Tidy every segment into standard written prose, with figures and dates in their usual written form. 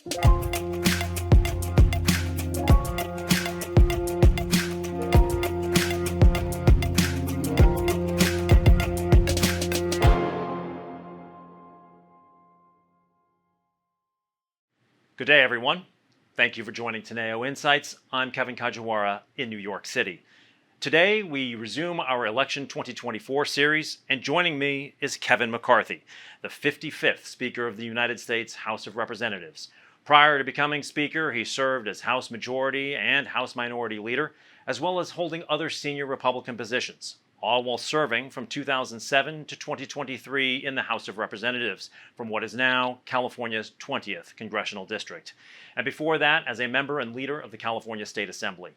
Good day, everyone. Thank you for joining Teneo Insights. I'm Kevin Kajiwara in New York City. Today, we resume our Election 2024 series, and joining me is Kevin McCarthy, the 55th Speaker of the United States House of Representatives. Prior to becoming Speaker, he served as House Majority and House Minority Leader, as well as holding other senior Republican positions, all while serving from 2007 to 2023 in the House of Representatives from what is now California's 20th Congressional District, and before that as a member and leader of the California State Assembly.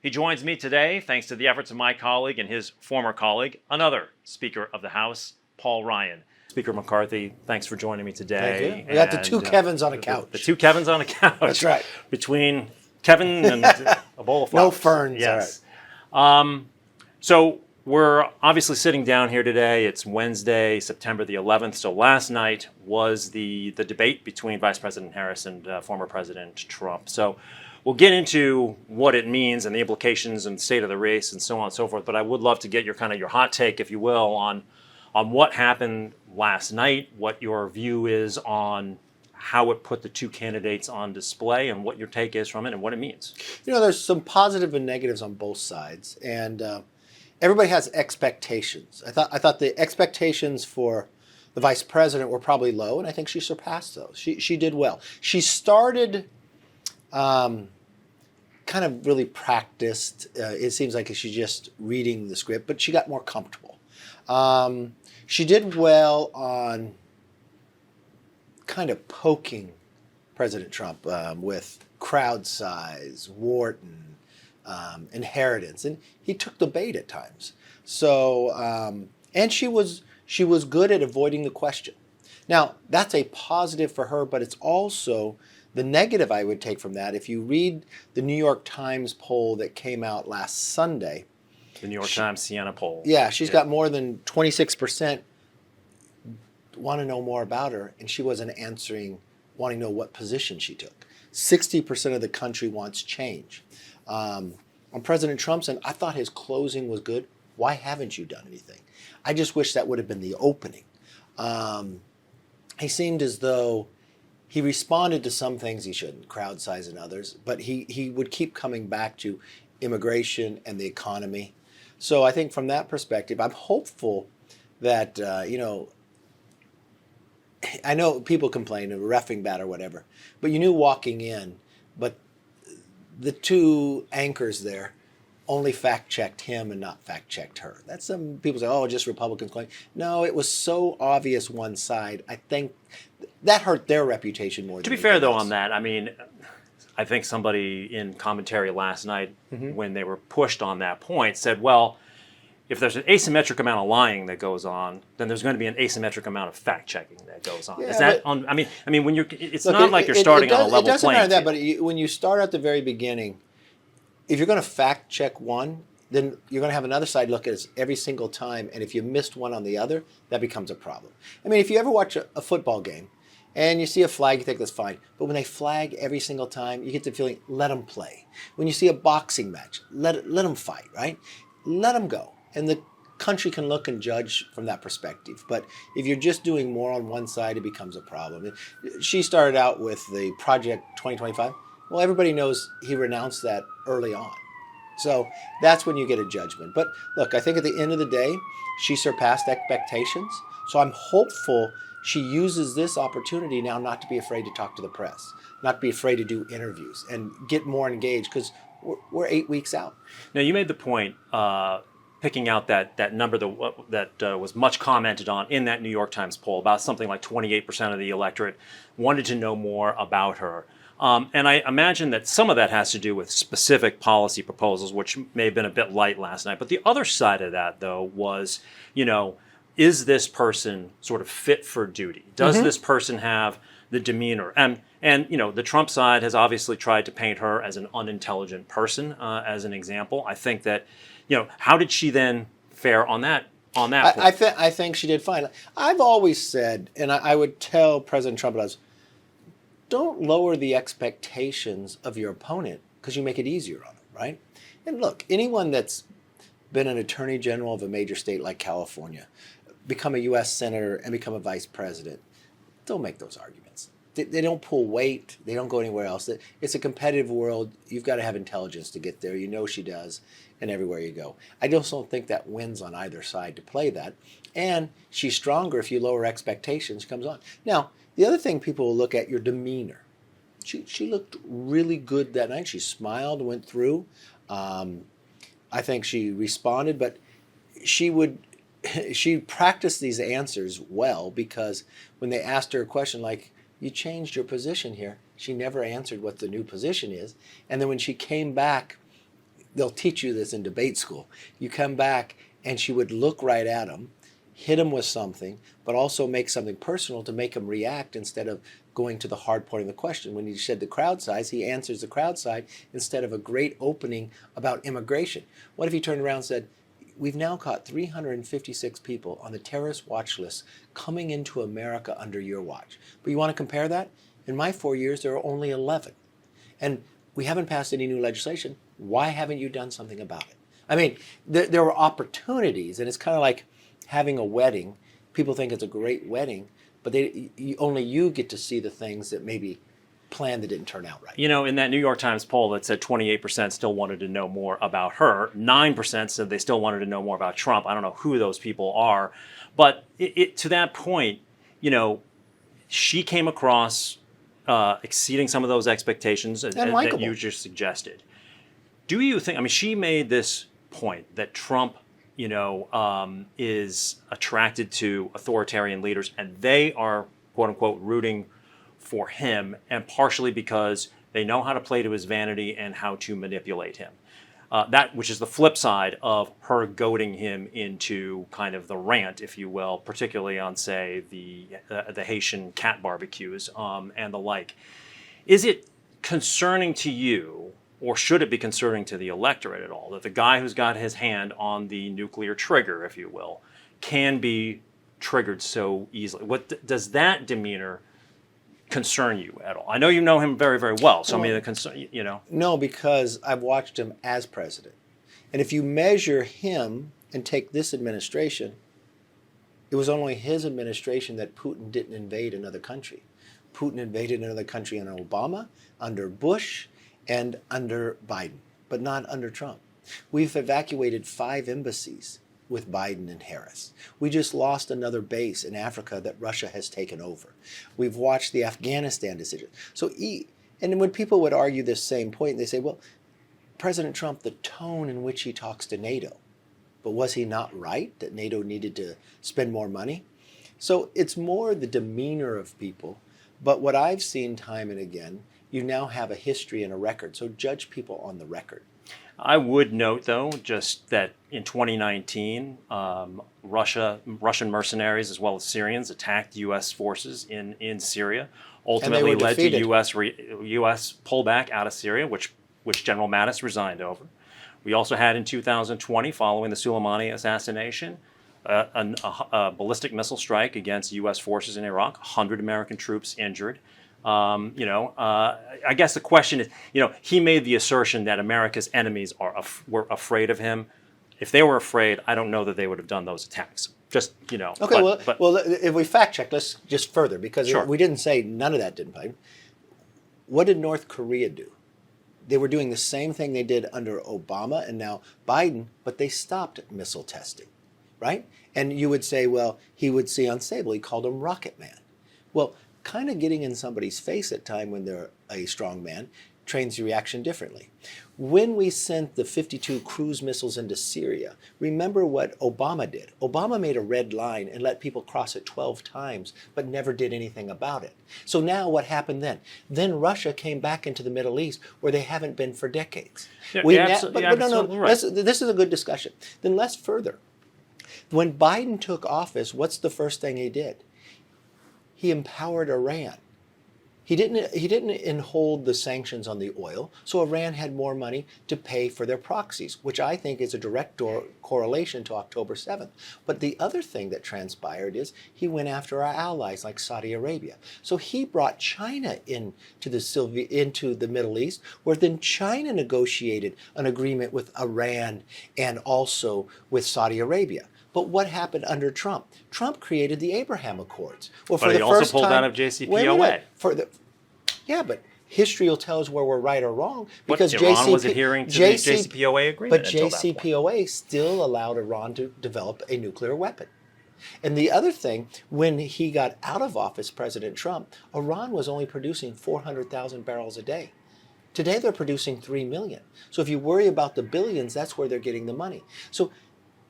He joins me today thanks to the efforts of my colleague and his former colleague, another Speaker of the House, Paul Ryan. Speaker McCarthy, thanks for joining me today. Thank you. We got the two Kevins on a couch. The two Kevins on a couch. That's right. Between Kevin and a bowl of flowers. No ferns. Yes. All right. So we're obviously sitting down here today. It's Wednesday, September the 11th. So last night was the debate between Vice President Harris and former President Trump. So we'll get into what it means and the implications and state of the race and so on and so forth. But I would love to get your hot take, if you will, on what happened last night, what your view is on how it put the two candidates on display and what your take is from it and what it means. You know, there's some positive and negatives on both sides. And everybody has expectations. I thought the expectations for the vice president were probably low, and I think she surpassed those. She did well. She started kind of really practiced. It seems like she's just reading the script, but she got more comfortable. She did well on kind of poking President Trump with crowd size, Wharton, inheritance, and he took the bait at times. So, and she was good at avoiding the question. Now, that's a positive for her, but it's also the negative I would take from that. If you read the New York Times poll that came out last Sunday, the New York Times Siena poll. Yeah, she's got more than 26% want to know more about her, and she wasn't answering, wanting to know what position she took. 60% of the country wants change. On President Trump's end, I thought his closing was good. Why haven't you done anything? I just wish that would have been the opening. He seemed as though he responded to some things he shouldn't, crowd size and others, but he would keep coming back to immigration and the economy. So I think from that perspective, I'm hopeful that, I know people complain of reffing bad or whatever, but you knew walking in, but the two anchors there only fact-checked him and not fact-checked her. That's some people say, oh, just Republicans claim. No, it was so obvious one side. I think that hurt their reputation more. To be fair, though, on that, I mean, I think somebody in commentary last night, when they were pushed on that point, said, well, if there's an asymmetric amount of lying that goes on, then there's going to be an asymmetric amount of fact-checking that goes on. Yeah, is that on? I mean, when it's not like you're starting on a level playing. It doesn't matter that, but when you start at the very beginning, if you're going to fact-check one, then you're going to have another side look at it every single time, and if you missed one on the other, that becomes a problem. I mean, if you ever watch a football game, and you see a flag, you think that's fine. But when they flag every single time, you get the feeling, let them play. When you see a boxing match, let them fight, right? Let them go. And the country can look and judge from that perspective. But if you're just doing more on one side, it becomes a problem. She started out with the Project 2025. Well, everybody knows he renounced that early on. So that's when you get a judgment. But look, I think at the end of the day, she surpassed expectations. So I'm hopeful she uses this opportunity now not to be afraid to talk to the press, not to be afraid to do interviews and get more engaged, because we're 8 weeks out. Now, you made the point, picking out that number that was much commented on in that New York Times poll, about something like 28% of the electorate wanted to know more about her. And I imagine that some of that has to do with specific policy proposals, which may have been a bit light last night. But the other side of that, though, was, is this person sort of fit for duty? Does this person have the demeanor? And the Trump side has obviously tried to paint her as an unintelligent person, as an example. I think that, how did she then fare on that point? I think she did fine. I've always said, and I would tell President Trump, don't lower the expectations of your opponent because you make it easier on them, right? And look, anyone that's been an attorney general of a major state like California, become a U.S. senator, and become a vice president, don't make those arguments. They don't pull weight. They don't go anywhere else. It's a competitive world. You've got to have intelligence to get there. You know she does, and everywhere you go. I just don't think that wins on either side to play that. And she's stronger if you lower expectations. She comes on. Now, the other thing people will look at, your demeanor. She looked really good that night. She smiled, went through. I think she responded, but she practiced these answers well, because when they asked her a question like, you changed your position here, she never answered what the new position is. And then when she came back, they'll teach you this in debate school. You come back and she would look right at him, hit him with something, but also make something personal to make him react instead of going to the hard point of the question. When he said the crowd size, he answers the crowd side instead of a great opening about immigration. What if he turned around and said, we've now caught 356 people on the terrorist watch list coming into America under your watch. But you want to compare that? In my 4 years, there are only 11. And we haven't passed any new legislation. Why haven't you done something about it? I mean, there were opportunities, and it's kind of like having a wedding. People think it's a great wedding, but only you get to see the things that maybe planned that didn't turn out right. You know, in that New York Times poll that said 28% still wanted to know more about her, 9% said they still wanted to know more about Trump. I don't know who those people are. But to that point, you know, she came across exceeding some of those expectations that you just suggested. Do you think, I mean, she made this point that Trump, you know, is attracted to authoritarian leaders, and they are, quote unquote, rooting for him, and partially because they know how to play to his vanity and how to manipulate him. That, which is the flip side of her goading him into kind of the rant, if you will, particularly on, say, the Haitian cat barbecues and the like. Is it concerning to you, or should it be concerning to the electorate at all, that the guy who's got his hand on the nuclear trigger, if you will, can be triggered so easily? What does that demeanor concern you at all? I know you know him very, very well, so I mean, the concern, you know. No, because I've watched him as president. And if you measure him and take this administration, it was only his administration that Putin didn't invade another country. Putin invaded another country under Obama, under Bush, and under Biden, but not under Trump. We've evacuated 5 embassies with Biden and Harris. We just lost another base in Africa that Russia has taken over. We've watched the Afghanistan decision. And when people would argue this same point, they say, well, President Trump, the tone in which he talks to NATO, but was he not right that NATO needed to spend more money? So it's more the demeanor of people. But what I've seen time and again, you now have a history and a record. So judge people on the record. I would note, though, just that in 2019, Russian mercenaries as well as Syrians attacked U.S. forces in Syria, ultimately led to U.S. pullback out of Syria, which General Mattis resigned over. We also had in 2020, following the Soleimani assassination, a ballistic missile strike against U.S. forces in Iraq, 100 American troops injured. I guess the question is, he made the assertion that America's enemies were afraid of him. If they were afraid, I don't know that they would have done those attacks. Just, Okay, well, if we fact check, let's just further, because sure. We didn't say none of that didn't play. What did North Korea do? They were doing the same thing they did under Obama and now Biden, but they stopped missile testing, right? And you would say, well, he would see unstable. He called him Rocket Man. Well, kind of getting in somebody's face at time when they're a strong man trains your reaction differently. When we sent the 52 cruise missiles into Syria, remember what Obama did. Obama made a red line and let people cross it 12 times, but never did anything about it. So now what happened then? Then Russia came back into the Middle East where they haven't been for decades. Right. This is a good discussion. Then let's further. When Biden took office, what's the first thing he did? He empowered Iran. He didn't hold the sanctions on the oil, so Iran had more money to pay for their proxies, which I think is a direct correlation to October 7th. But the other thing that transpired is he went after our allies like Saudi Arabia. So he brought China into the Middle East, where then China negotiated an agreement with Iran and also with Saudi Arabia. But what happened under Trump? Trump created the Abraham Accords. Well, but he also pulled out of JCPOA. But history will tell us where we're right or wrong, because Iran was adhering to the JCPOA agreement. But JCPOA still allowed Iran to develop a nuclear weapon. And the other thing, when he got out of office, President Trump, Iran was only producing 400,000 barrels a day. Today they're producing 3 million. So if you worry about the billions, that's where they're getting the money. So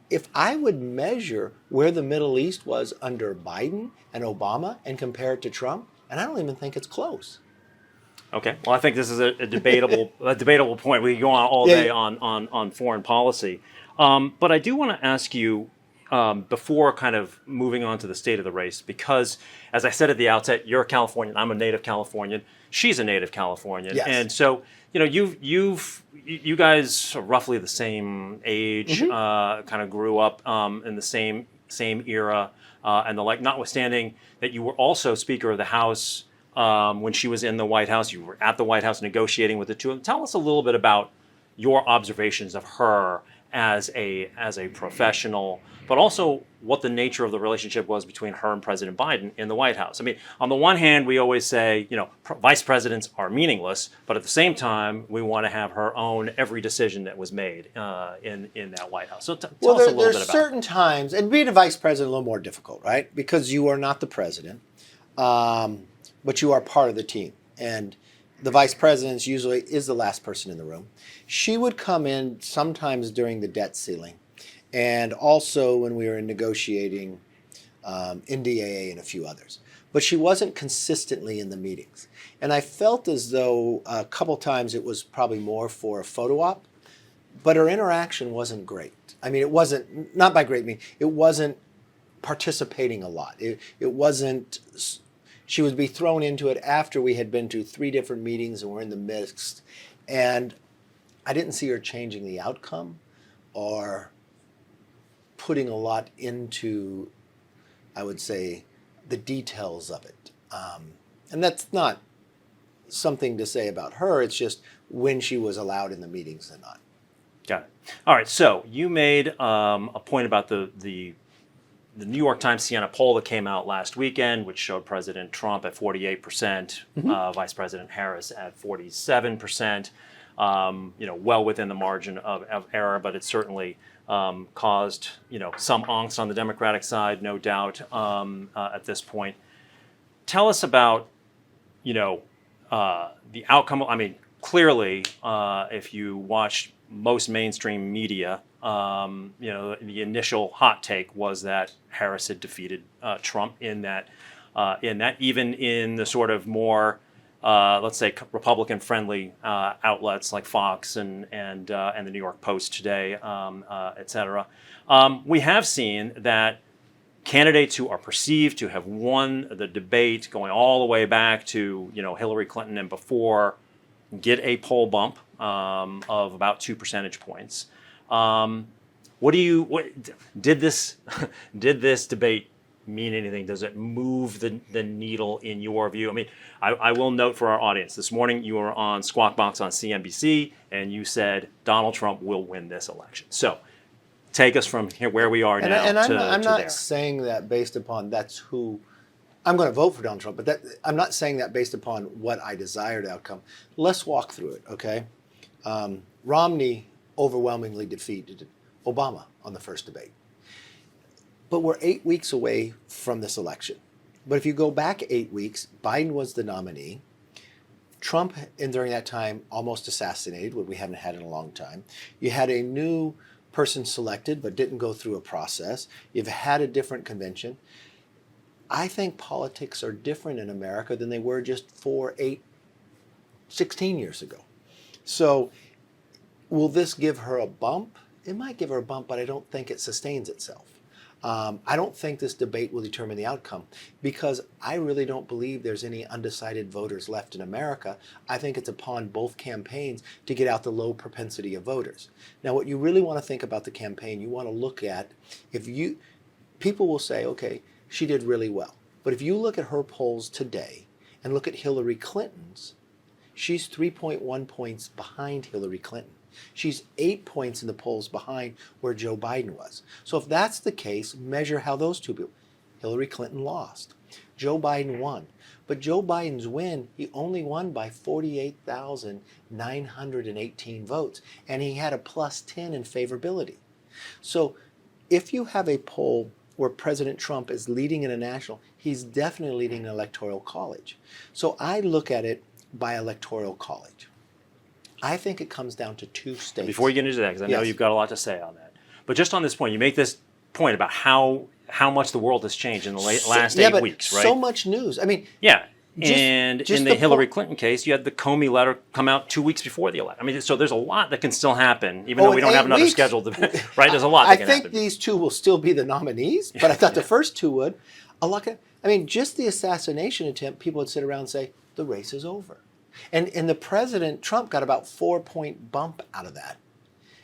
if I would measure where the Middle East was under Biden and Obama and compare it to Trump, and I don't even think it's close. Okay. Well, I think this is a debatable point. We can go on all day on foreign policy. But I do want to ask you, before kind of moving on to the state of the race, because as I said at the outset, you're a Californian. I'm a native Californian. She's a native Californian. Yes. And so, you guys are roughly the same age, kind of grew up in the same era and the like, notwithstanding that you were also Speaker of the House when she was in the White House. You were at the White House negotiating with the two of them. Tell us a little bit about your observations of her as a professional, but also what the nature of the relationship was between her and President Biden in the White House. I mean, on the one hand, we always say, vice presidents are meaningless, but at the same time, we want to have her own every decision that was made in that White House. So tell us a little bit about there's certain times, and being a vice president is a little more difficult, right? Because you are not the president, but you are part of the team. And the vice president usually is the last person in the room. She would come in sometimes during the debt ceiling, and also when we were negotiating NDAA and a few others. But she wasn't consistently in the meetings. And I felt as though a couple times it was probably more for a photo op, but her interaction wasn't great. I mean, it wasn't, not by great mean, it wasn't participating a lot. It wasn't, she would be thrown into it after we had been to 3 different meetings and we're in the midst. And I didn't see her changing the outcome or putting a lot into, I would say, the details of it. And that's not something to say about her. It's just when she was allowed in the meetings and not. Got it. All right. So you made a point about the New York Times Siena poll that came out last weekend, which showed President Trump at 48%, Vice President Harris at 47%. Well within the margin of error, but it certainly caused some angst on the Democratic side, no doubt, at this point. Tell us about the outcome. I mean, clearly, if you watch most mainstream media, the initial hot take was that Harris had defeated Trump in that even in the sort of more let's say Republican-friendly outlets like Fox and the New York Post today, et cetera. We have seen that candidates who are perceived to have won the debate, going all the way back to Hillary Clinton and before, get a poll bump of about 2 percentage points. Did this debate mean anything? Does it move the needle in your view? I mean, I will note for our audience, this morning you were on Squawk Box on CNBC and you said Donald Trump will win this election. So take us from here where we are now and to I'm not there. saying that based upon that's who I'm going to vote for Donald Trump, but I'm not saying that based upon what I desired outcome. Let's walk through it, okay? Romney overwhelmingly defeated Obama on the first debate. But we're 8 weeks away from this election. But if you go back 8 weeks, Biden was the nominee. Trump, during that time, almost assassinated, what we haven't had in a long time. You had a new person selected, but didn't go through a process. You've had a different convention. I think politics are different in America than they were just 4, 8, 16 years ago. So will this give her a bump? It might give her a bump, but I don't think it sustains itself. I don't think this debate will determine the outcome because I really don't believe there's any undecided voters left in America. I think it's upon both campaigns to get out the low propensity of voters. Now, what you really want to think about the campaign, you want to look at people will say, okay, she did really well. But if you look at her polls today and look at Hillary Clinton's, she's 3.1 points behind Hillary Clinton. She's 8 points in the polls behind where Joe Biden was. So if that's the case, measure how those two people. Hillary Clinton lost. Joe Biden won. But Joe Biden's win, he only won by 48,918 votes. And he had a plus 10 in favorability. So if you have a poll where President Trump is leading in a national, he's definitely leading an electoral college. So I look at it by electoral college. I think it comes down to two states. Before you get into that, because I know you've got a lot to say on that, but just on this point, you make this point about how much the world has changed in the last 8 weeks, right? So much news. I mean, in the Hillary Clinton case, you had the Comey letter come out 2 weeks before the election. I mean, so there's a lot that can still happen, even though we don't have another scheduled debate, right? There's a lot that can happen. I think these two will still be the nominees, but I thought the first two would. Just the assassination attempt, people would sit around and say, the race is over. And the President, Trump, got about 4-point bump out of that.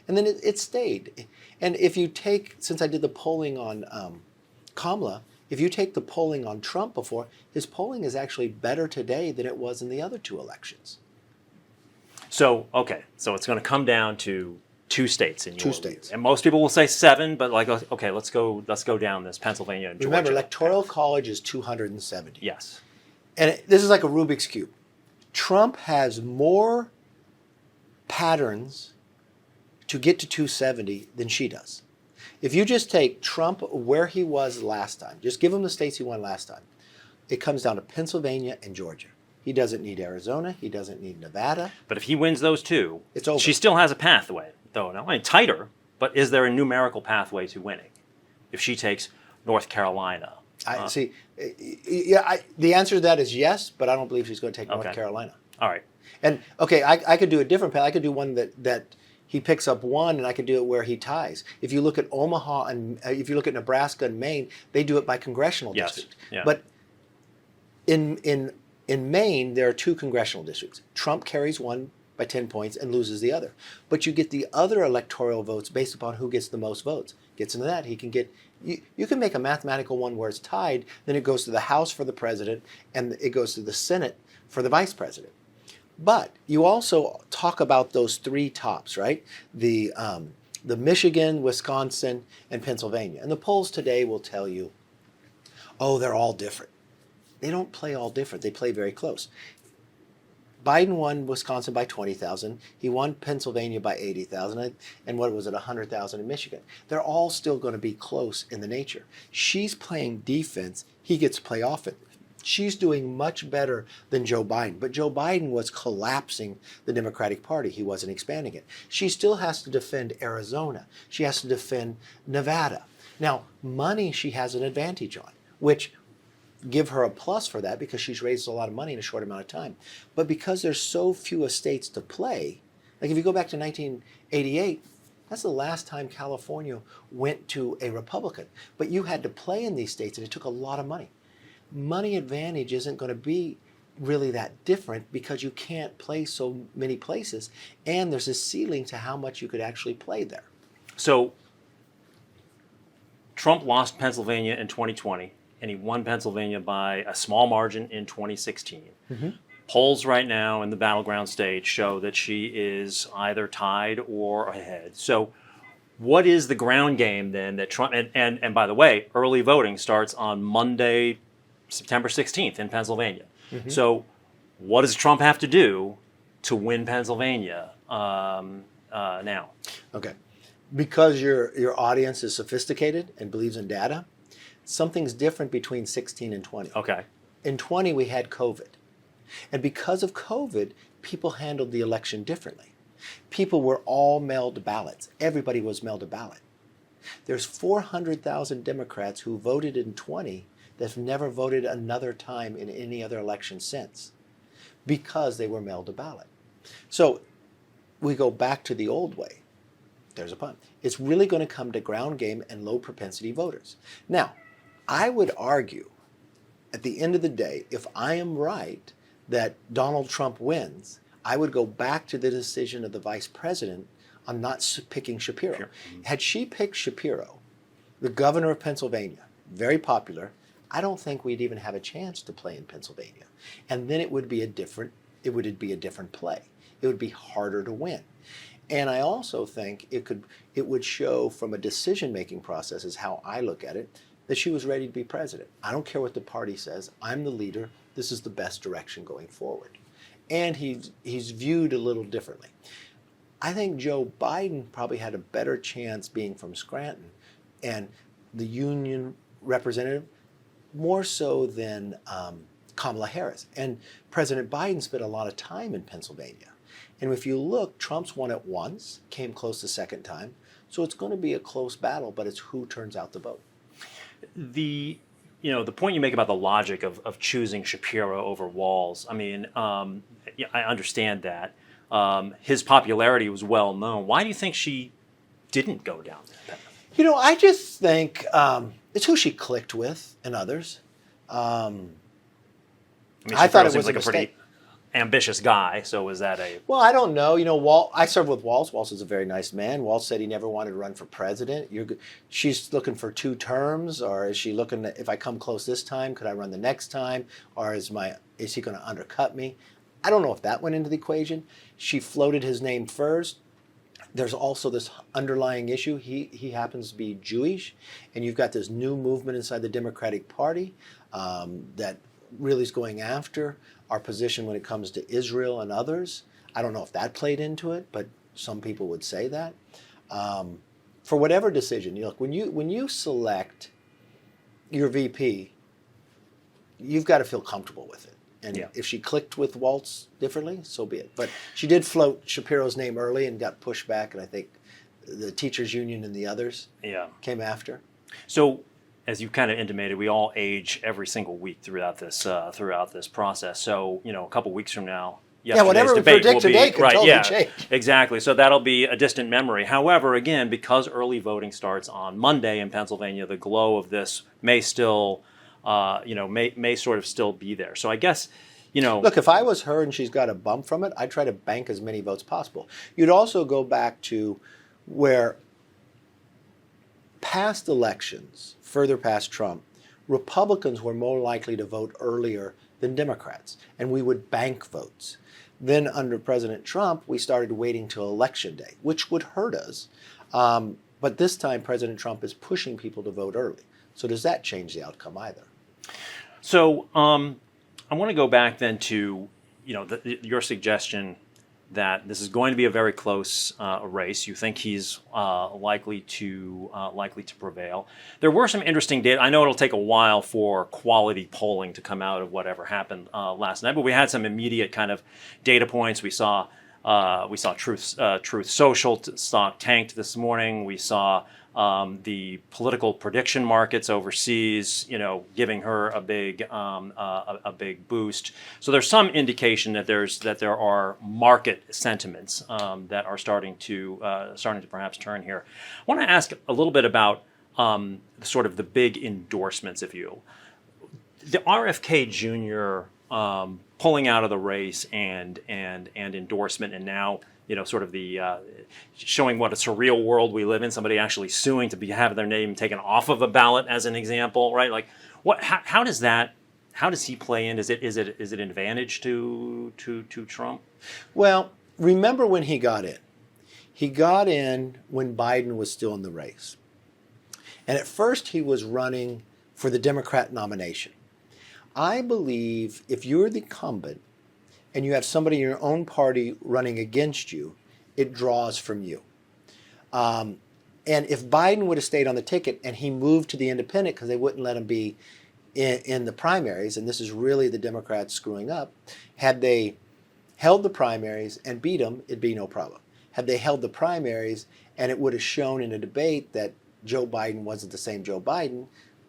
And then it stayed. And if you take, since I did the polling on Kamala, if you take the polling on Trump before, his polling is actually better today than it was in the other two elections. So it's going to come down to two states in your two states. And most people will say 7, but okay, let's go down this, Pennsylvania and Georgia. Remember, electoral college is 270. Yes. And this is like a Rubik's Cube. Trump has more patterns to get to 270 than she does. If you just take Trump where he was last time, just give him the states he won last time, it comes down to Pennsylvania and Georgia. He doesn't need Arizona. He doesn't need Nevada. But if he wins those two, it's over. She still has a pathway, though. Now, tighter, but is there a numerical pathway to winning if she takes North Carolina? The answer to that is yes, but I don't believe she's going to take North Carolina. All right. And, I could do a different path. I could do one that he picks up one, and I could do it where he ties. If you look at Omaha and if you look at Nebraska and Maine, they do it by congressional district. Yeah. But in Maine, there are 2 congressional districts. Trump carries one by 10 points and loses the other. But you get the other electoral votes based upon who gets the most votes. Gets into that, he can get. You can make a mathematical one where it's tied, then it goes to the House for the president, and it goes to the Senate for the vice president. But you also talk about those 3 tops, right? The Michigan, Wisconsin, and Pennsylvania. And the polls today will tell you, they're all different. They don't play all different. They play very close. Biden won Wisconsin by 20,000. He won Pennsylvania by 80,000. And what was it, 100,000 in Michigan? They're all still going to be close in the nature. She's playing defense. He gets to play offense. She's doing much better than Joe Biden. But Joe Biden was collapsing the Democratic Party. He wasn't expanding it. She still has to defend Arizona. She has to defend Nevada. Now, money she has an advantage on, which give her a plus for that because she's raised a lot of money in a short amount of time. But because there's so few states to play, like if you go back to 1988, that's the last time California went to a Republican. But you had to play in these states, and it took a lot of money. Money advantage isn't going to be really that different because you can't play so many places, and there's a ceiling to how much you could actually play there. So Trump lost Pennsylvania in 2020. And he won Pennsylvania by a small margin in 2016. Mm-hmm. Polls right now in the battleground state show that she is either tied or ahead. So what is the ground game then that Trump, and by the way, early voting starts on Monday, September 16th in Pennsylvania. Mm-hmm. So what does Trump have to do to win Pennsylvania now? Okay. Because your audience is sophisticated and believes in data, something's different between 16 and 20. Okay. In 20, we had COVID. And because of COVID, people handled the election differently. People were all mailed ballots. Everybody was mailed a ballot. There's 400,000 Democrats who voted in 20 that have never voted another time in any other election since because they were mailed a ballot. So we go back to the old way. There's a pun. It's really going to come to ground game and low propensity voters. Now, I would argue, at the end of the day, if I am right that Donald Trump wins, I would go back to the decision of the vice president on not picking Shapiro. Sure. Had she picked Shapiro, the governor of Pennsylvania, very popular, I don't think we'd even have a chance to play in Pennsylvania. And then it would be a different play. It would be harder to win. And I also think it would show from a decision-making process, is how I look at it, that she was ready to be president. I don't care what the party says. I'm the leader. This is the best direction going forward. And he's viewed a little differently. I think Joe Biden probably had a better chance being from Scranton and the union representative, more so than Kamala Harris. And President Biden spent a lot of time in Pennsylvania. And if you look, Trump's won it once, came close the second time. So it's going to be a close battle, but it's who turns out the vote. The point you make about the logic of choosing Shapiro over Walz, I mean, I understand that. His popularity was well known. Why do you think she didn't go down that path? I just think it's who she clicked with and others. I thought it was like a pretty ambitious guy, so was that a... Well, I don't know. I served with Walz. Walz is a very nice man. Walz said he never wanted to run for president. She's looking for 2 terms, or is she looking at, if I come close this time, could I run the next time, or is he going to undercut me? I don't know if that went into the equation. She floated his name first. There's also this underlying issue. He happens to be Jewish, and you've got this new movement inside the Democratic Party that really is going after our position when it comes to Israel and others. I don't know if that played into it, but some people would say that. For whatever decision, look, when you select your VP, you've got to feel comfortable with it. And if she clicked with Walz differently, so be it. But she did float Shapiro's name early and got pushed back, and I think the teachers union and the others came after. So, as you kind of intimated, we all age every single week throughout this process. So, a couple weeks from now, whatever we predict today could totally change. Exactly. So that'll be a distant memory. However, again, because early voting starts on Monday in Pennsylvania, the glow of this may still, may sort of still be there. So I guess, Look, if I was her and she's got a bump from it, I'd try to bank as many votes possible. You'd also go back to where past elections, further past Trump, Republicans were more likely to vote earlier than Democrats, and we would bank votes. Then under President Trump, we started waiting till Election Day, which would hurt us. But this time, President Trump is pushing people to vote early. So does that change the outcome either? So I want to go back then to your suggestion that this is going to be a very close race. You think he's likely to prevail. There were some interesting data. I know it'll take a while for quality polling to come out of whatever happened last night, but we had some immediate kind of data points. We saw Truth Social stock tanked this morning. We saw the political prediction markets overseas, giving her a big boost. So there's some indication that there are market sentiments that are starting to perhaps turn here. I want to ask a little bit about sort of the big endorsements, if you will. The RFK Jr. Pulling out of the race and endorsement, and now sort of the showing what a surreal world we live in. Somebody actually suing to have their name taken off of a ballot, as an example, right? Like, what? How does he play in? Is it an advantage to Trump? Well, remember when he got in? He got in when Biden was still in the race, and at first he was running for the Democrat nomination. I believe if you're the incumbent and you have somebody in your own party running against you, it draws from you. And if Biden would have stayed on the ticket and he moved to the independent because they wouldn't let him be in the primaries, and this is really the Democrats screwing up, had they held the primaries and beat him, it'd be no problem. Had they held the primaries and it would have shown in a debate that Joe Biden wasn't the same Joe Biden,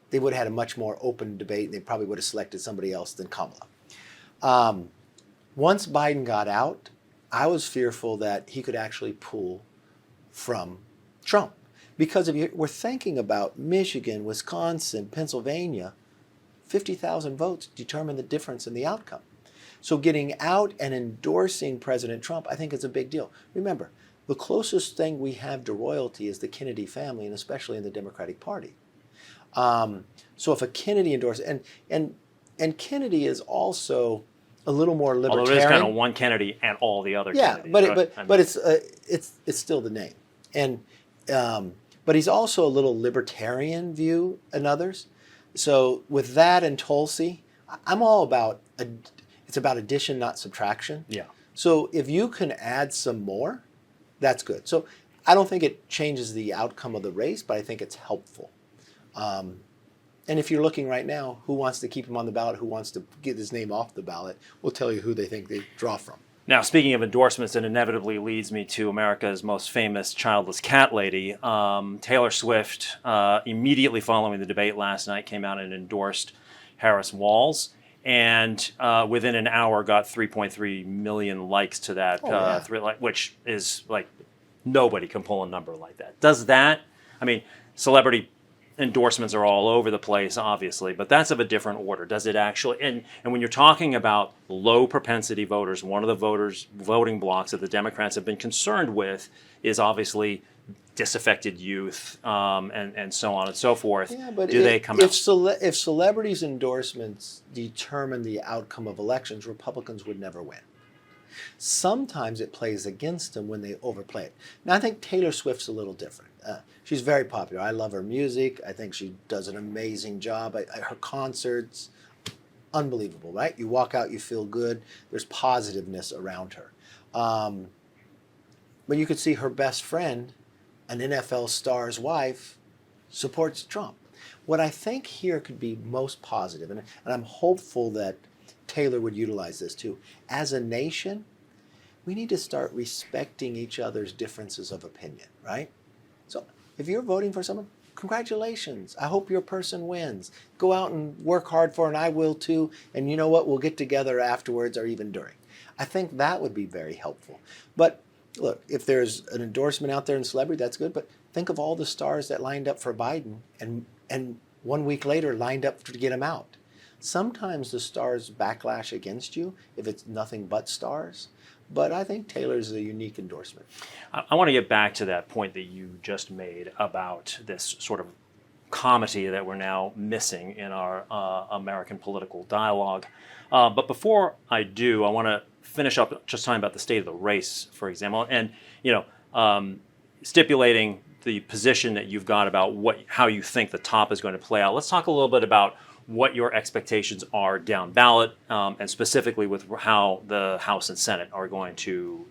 they would have had a much more open debate, and they probably would have selected somebody else than Kamala. Once Biden got out, I was fearful that he could actually pull from Trump. Because if we're thinking about Michigan, Wisconsin, Pennsylvania, 50,000 votes determine the difference in the outcome. So getting out and endorsing President Trump, I think is a big deal. Remember, the closest thing we have to royalty is the Kennedy family, and especially in the Democratic Party. So if a Kennedy endorses, and Kennedy is also a little more libertarian. Although it is kind of one Kennedy and all the other Kennedys. But it's still the name, and but he's also a little libertarian view than others. So with that and Tulsi, I'm all about it's about addition, not subtraction. Yeah. So if you can add some more, that's good. So I don't think it changes the outcome of the race, but I think it's helpful. And if you're looking right now, who wants to keep him on the ballot, who wants to get his name off the ballot, we'll tell you who they think they draw from. Now, speaking of endorsements, it inevitably leads me to America's most famous childless cat lady. Taylor Swift, immediately following the debate last night, came out and endorsed Harris Walz, and within an hour got 3.3 million likes to that, which is like nobody can pull a number like that. Does that, I mean, celebrity endorsements are all over the place, obviously, but that's of a different order. Does it actually, and when you're talking about low propensity voters, one of the voting blocks that the Democrats have been concerned with is obviously disaffected youth, and so on and so forth. Yeah, but they come out? If celebrities' endorsements determine the outcome of elections, Republicans would never win. Sometimes it plays against them when they overplay it. Now, I think Taylor Swift's a little different. She's very popular. I love her music. I think she does an amazing job. Her concerts, unbelievable, right? You walk out, you feel good. There's positiveness around her. But you could see her best friend, an NFL star's wife, supports Trump. What I think here could be most positive, and I'm hopeful that Taylor would utilize this too. As a nation, we need to start respecting each other's differences of opinion, right? So if you're voting for someone, congratulations. I hope your person wins. Go out and work hard for it, and I will too. And you know what? We'll get together afterwards or even during. I think that would be very helpful. But look, if there's an endorsement out there in celebrity, that's good. But think of all the stars that lined up for Biden and 1 week later lined up to get him out. Sometimes the stars backlash against you if it's nothing but stars, but I think Taylor's a unique endorsement. I want to get back to that point that you just made about this sort of comity that we're now missing in our American political dialogue. But before I do, I want to finish up just talking about the state of the race, for example, and stipulating the position that you've got about how you think the top is going to play out. Let's talk a little bit about what your expectations are down ballot, and specifically with how the House and Senate are going to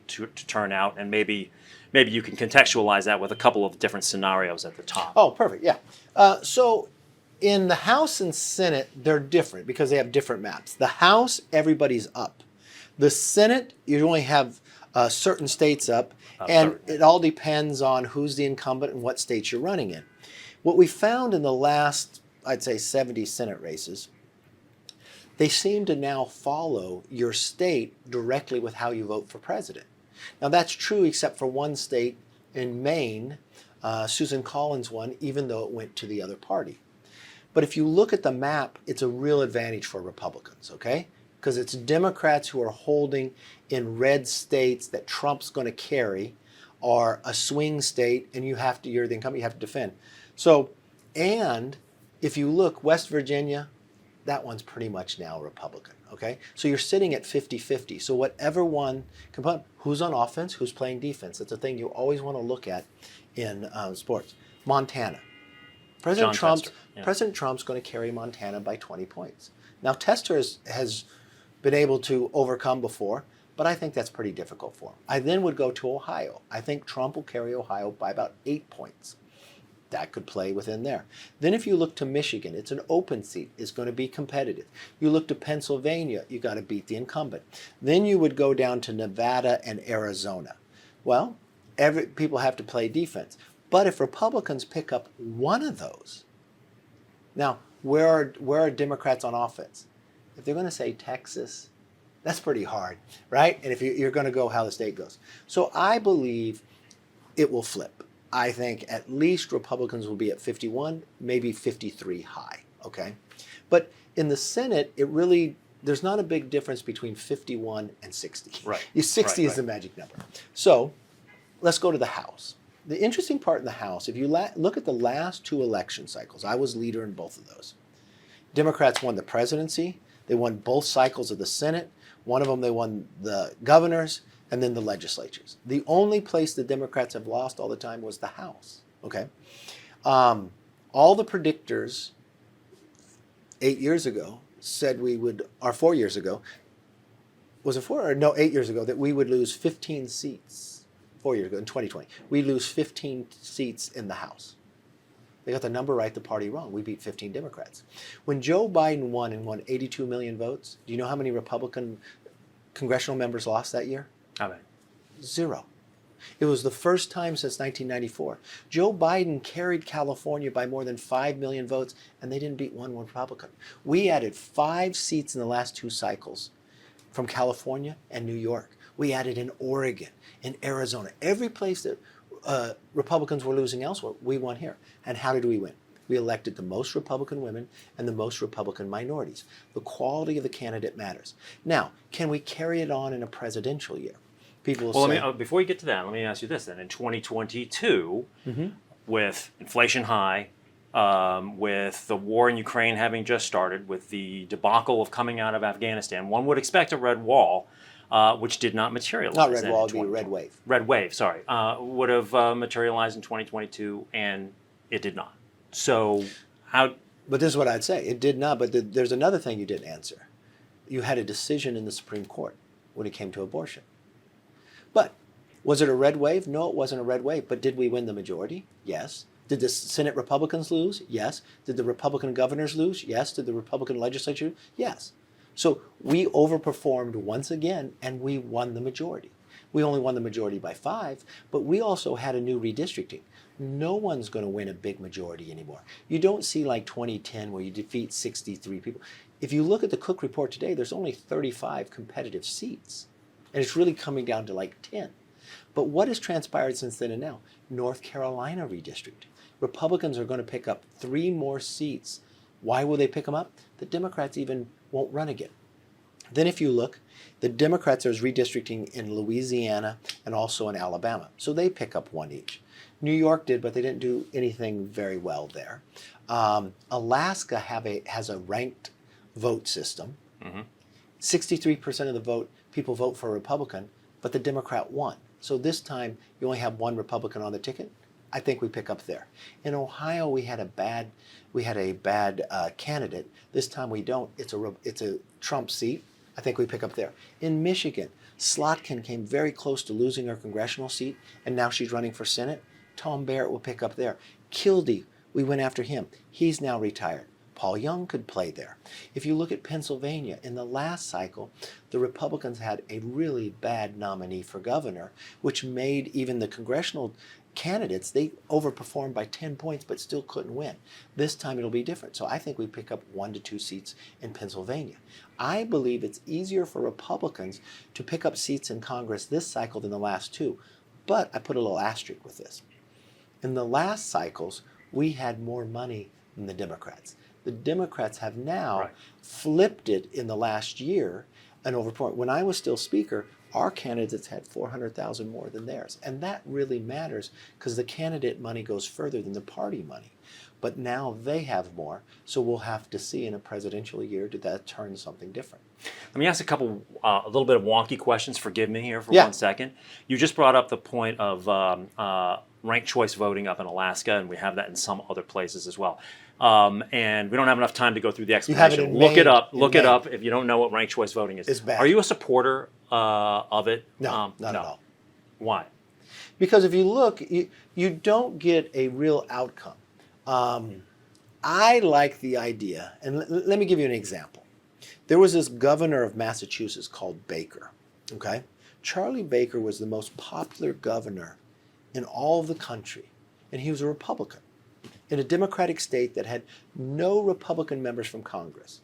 turn out, and maybe you can contextualize that with a couple of different scenarios at the top. Oh, perfect, yeah. So in the House and Senate, they're different because they have different maps. The House, everybody's up. The Senate, you only have certain states up, and it all depends on who's the incumbent and what states you're running in. What we found in the last, I'd say 70 Senate races, they seem to now follow your state directly with how you vote for president. Now that's true except for one state in Maine, Susan Collins won, even though it went to the other party. But if you look at the map, it's a real advantage for Republicans, okay? Because it's Democrats who are holding in red states that Trump's going to carry, or a swing state, and you're the incumbent, you have to defend. So, and if you look, West Virginia, that one's pretty much now Republican, okay? So you're sitting at 50-50. So whatever one component, who's on offense, who's playing defense, that's a thing you always want to look at in sports. Montana. President Trump's going to carry Montana by 20 points. Now, Tester has been able to overcome before, but I think that's pretty difficult for him. I then would go to Ohio. I think Trump will carry Ohio by about 8 points. That could play within there. Then if you look to Michigan, it's an open seat. It's going to be competitive. You look to Pennsylvania, you got to beat the incumbent. Then you would go down to Nevada and Arizona. Well, people have to play defense. But if Republicans pick up one of those, now where are Democrats on offense? If they're going to say Texas, that's pretty hard, right? And if you're going to go how the state goes. So I believe it will flip. I think at least Republicans will be at 51, maybe 53 high, okay? But in the Senate, there's not a big difference between 51 and 60. Right. 60 is the magic number. So let's go to the House. The interesting part in the House, if you look at the last 2 election cycles, I was leader in both of those. Democrats won the presidency. They won both cycles of the Senate. One of them, they won the governors and then the legislatures. The only place the Democrats have lost all the time was the House. Okay, all the predictors 8 years ago said we would, or 4 years ago, was it 4 or no, 8 years ago, that we would lose 15 seats. 4 years ago, in 2020, we lose 15 seats in the House. They got the number right, the party wrong. We beat 15 Democrats. When Joe Biden won and won 82 million votes, do you know how many Republican congressional members lost that year? How many? 0. It was the first time since 1994. Joe Biden carried California by more than 5 million votes, and they didn't beat one Republican. We added 5 seats in the last 2 cycles from California and New York. We added in Oregon, in Arizona. Every place that Republicans were losing elsewhere, we won here. And how did we win? We elected the most Republican women and the most Republican minorities. The quality of the candidate matters. Now, can we carry it on in a presidential year? People will say... before you get to that, let me ask you this then. In 2022, with inflation high, with the war in Ukraine having just started, with the debacle of coming out of Afghanistan, one would expect a red wall, which did not materialize. Not red wall, it would be a red wave. Red wave, sorry. Would have materialized in 2022, and it did not. So how... But this is what I'd say. It did not, but there's another thing you didn't answer. You had a decision in the Supreme Court when it came to abortion. But was it a red wave? No, it wasn't a red wave. But did we win the majority? Yes. Did the Senate Republicans lose? Yes. Did the Republican governors lose? Yes. Did the Republican legislature? Yes. So we overperformed once again, and we won the majority. We only won the majority by 5, but we also had a new redistricting. No one's going to win a big majority anymore. You don't see like 2010 where you defeat 63 people. If you look at the Cook report today, there's only 35 competitive seats. And it's really coming down to like 10. But what has transpired since then and now? North Carolina redistricting. Republicans are going to pick up 3 more seats. Why will they pick them up? The Democrats even won't run again. Then if you look, the Democrats are redistricting in Louisiana and also in Alabama. So they pick up 1 each. New York did, but they didn't do anything very well there. Alaska has a ranked vote system. 63% of the people vote for a Republican, but the Democrat won. So this time you only have 1 Republican on the ticket. I think we pick up there. In Ohio, we had a bad candidate. This time we don't. It's a Trump seat. I think we pick up there. In Michigan, Slotkin came very close to losing her congressional seat, and now she's running for Senate. Tom Barrett will pick up there. Kildee, we went after him. He's now retired. Paul Young could play there. If you look at Pennsylvania, in the last cycle, the Republicans had a really bad nominee for governor, which made even the congressional candidates, they overperformed by 10 points but still couldn't win. This time it'll be different. So I think we pick up 1 to 2 seats in Pennsylvania. I believe it's easier for Republicans to pick up seats in Congress this cycle than the last 2. But I put a little asterisk with this. In the last cycles, we had more money than the Democrats. The Democrats have now flipped it in the last year and overperformed. When I was still Speaker, our candidates had $400,000 more than theirs. And that really matters because the candidate money goes further than the party money. But now they have more, so we'll have to see in a presidential year, did that turn something different? Let me ask a little bit of wonky questions. Forgive me here for 1 second. You just brought up the point of ranked choice voting up in Alaska, and we have that in some other places as well. And we don't have enough time to go through the explanation. Look it up. Look it up if you don't know what ranked choice voting is. It's bad. Are you a supporter of it? No, not at all. Why? Because if you look, you don't get a real outcome. I like the idea, and let me give you an example. There was this governor of Massachusetts called Baker. Okay, Charlie Baker was the most popular governor in all of the country, and he was a Republican in a Democratic state that had no Republican members from Congress.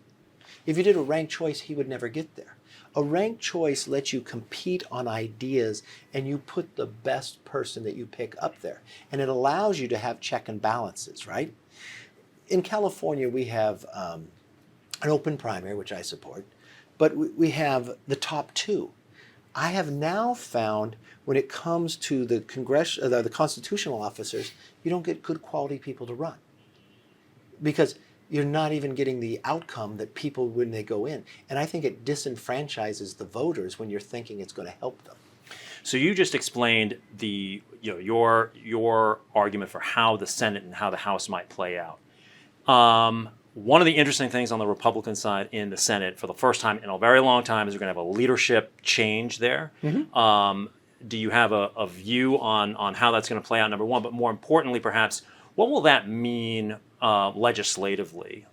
If you did a ranked choice, he would never get there. A ranked choice lets you compete on ideas, and you put the best person that you pick up there. And it allows you to have check and balances, right? In California, we have an open primary, which I support, but we have the top two. I have now found when it comes to the the constitutional officers, you don't get good quality people to run, because you're not even getting the outcome that people when they go in. And I think it disenfranchises the voters when you're thinking it's going to help them. So you just explained your argument for how the Senate and how the House might play out. One of the interesting things on the Republican side in the Senate for the first time in a very long time is we're going to have a leadership change there. Mm-hmm. Do you have a view on how that's going to play out, number one? But more importantly, perhaps, what will that mean legislatively,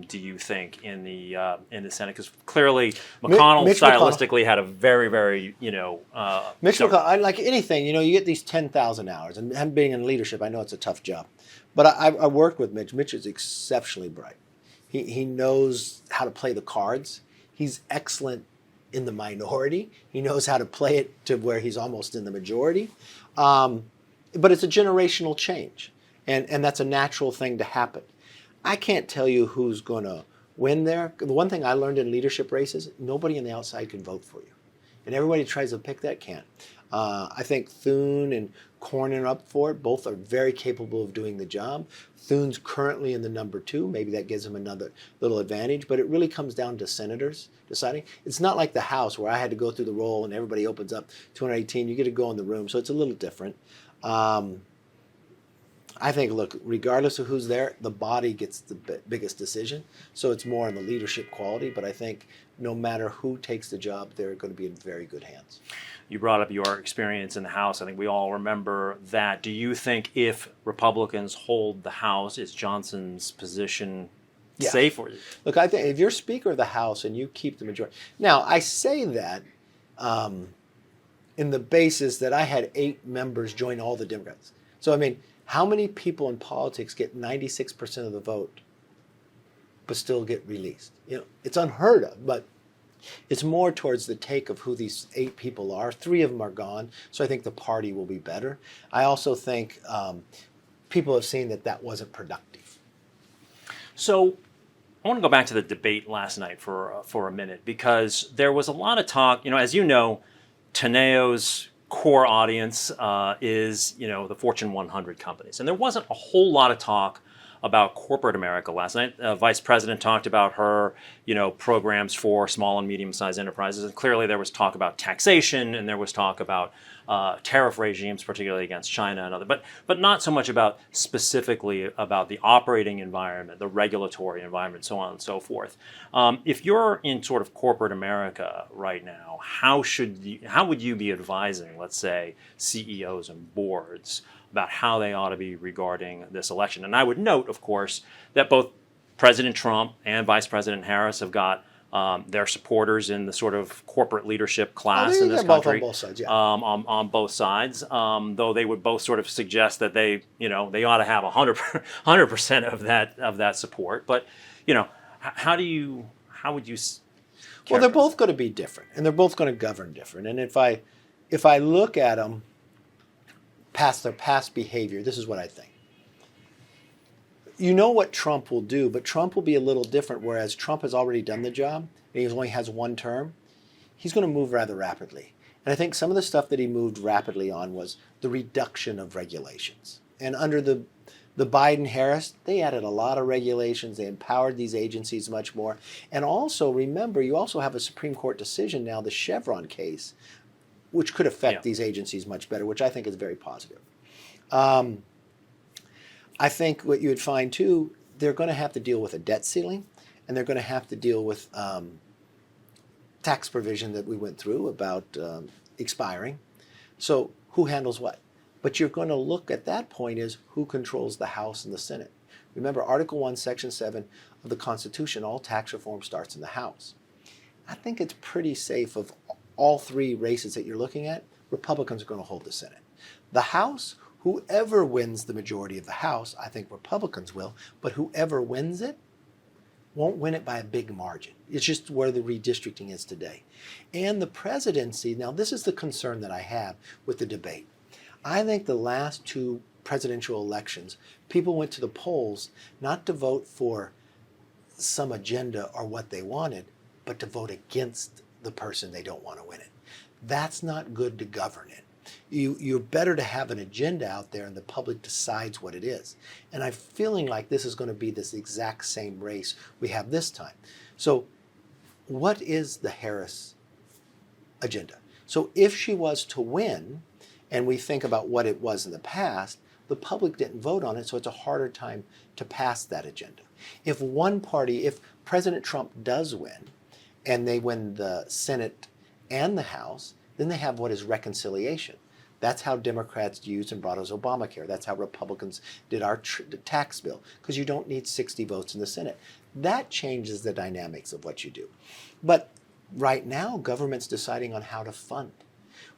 do you think, in the Senate? Because clearly McConnell stylistically had a very, very, Mitch McConnell, like anything, you get these 10,000 hours. And being in leadership, I know it's a tough job. But I worked with Mitch. Mitch is exceptionally bright. He knows how to play the cards. He's excellent in the minority. He knows how to play it to where he's almost in the majority. But it's a generational change. And that's a natural thing to happen. I can't tell you who's going to win there. The one thing I learned in leadership races, nobody on the outside can vote for you. And everybody tries to pick that can't. I think Thune and Cornyn are up for it. Both are very capable of doing the job. Thune's currently in the number 2. Maybe that gives him another little advantage. But it really comes down to senators deciding. It's not like the House where I had to go through the roll and everybody opens up 218. You get to go in the room. So it's a little different. I think, look, regardless of who's there, the body gets the biggest decision. So it's more on the leadership quality. But I think no matter who takes the job, they're going to be in very good hands. You brought up your experience in the House. I think we all remember that. Do you think if Republicans hold the House, is Johnson's position safe? Or look, I think if you're Speaker of the House and you keep the majority. Now, I say that in the basis that I had 8 members join all the Democrats. So, I mean, how many people in politics get 96% of the vote but still get released? It's unheard of, but it's more towards the take of who these 8 people are. 3 of them are gone, so I think the party will be better. I also think people have seen that wasn't productive. So I want to go back to the debate last night for a minute, because there was a lot of talk. As you know, Teneo's core audience is, the Fortune 100 companies. And there wasn't a whole lot of talk about corporate America last night. Vice President talked about her, programs for small and medium-sized enterprises. And clearly there was talk about taxation, and there was talk about tariff regimes, particularly against China and other, but not so much about specifically about the operating environment, the regulatory environment, so on and so forth. If you're in sort of corporate America right now, how would you be advising, let's say, CEOs and boards about how they ought to be regarding this election? And I would note, of course, that both President Trump and Vice President Harris have got their supporters in the sort of corporate leadership class in this country. On both sides, yeah. On both sides, though they would both sort of suggest that they ought to have 100% of that support. But how would you? Well, they're both going to be different, and they're both going to govern different. And if I look at them past their past behavior, this is what I think. You know what Trump will do, but Trump will be a little different, whereas Trump has already done the job, and he only has 1 term. He's going to move rather rapidly. And I think some of the stuff that he moved rapidly on was the reduction of regulations. And under the Biden-Harris, they added a lot of regulations. They empowered these agencies much more. And also, remember, you also have a Supreme Court decision now, the Chevron case, which could affect these agencies much better, which I think is very positive. I think what you would find, too, they're going to have to deal with a debt ceiling, and they're going to have to deal with tax provision that we went through about expiring. So who handles what? But you're going to look at that point is who controls the House and the Senate. Remember, Article 1, Section 7 of the Constitution, all tax reform starts in the House. I think it's pretty safe of all 3 races that you're looking at, Republicans are going to hold the Senate. The House, whoever wins the majority of the House, I think Republicans will, but whoever wins it, won't win it by a big margin. It's just where the redistricting is today. And the presidency, now this is the concern that I have with the debate. I think the last two presidential elections, people went to the polls not to vote for some agenda or what they wanted, but to vote against the person they don't want to win it. That's not good to govern it. You're better to have an agenda out there and the public decides what it is. And I'm feeling like this is going to be this exact same race we have this time. So what is the Harris agenda? So if she was to win, and we think about what it was in the past, the public didn't vote on it, so it's a harder time to pass that agenda. If one party, if President Trump does win, and they win the Senate and the House, then they have what is reconciliation. That's how Democrats used and brought us Obamacare. That's how Republicans did our tax bill, because you don't need 60 votes in the Senate. That changes the dynamics of what you do. But right now, government's deciding on how to fund.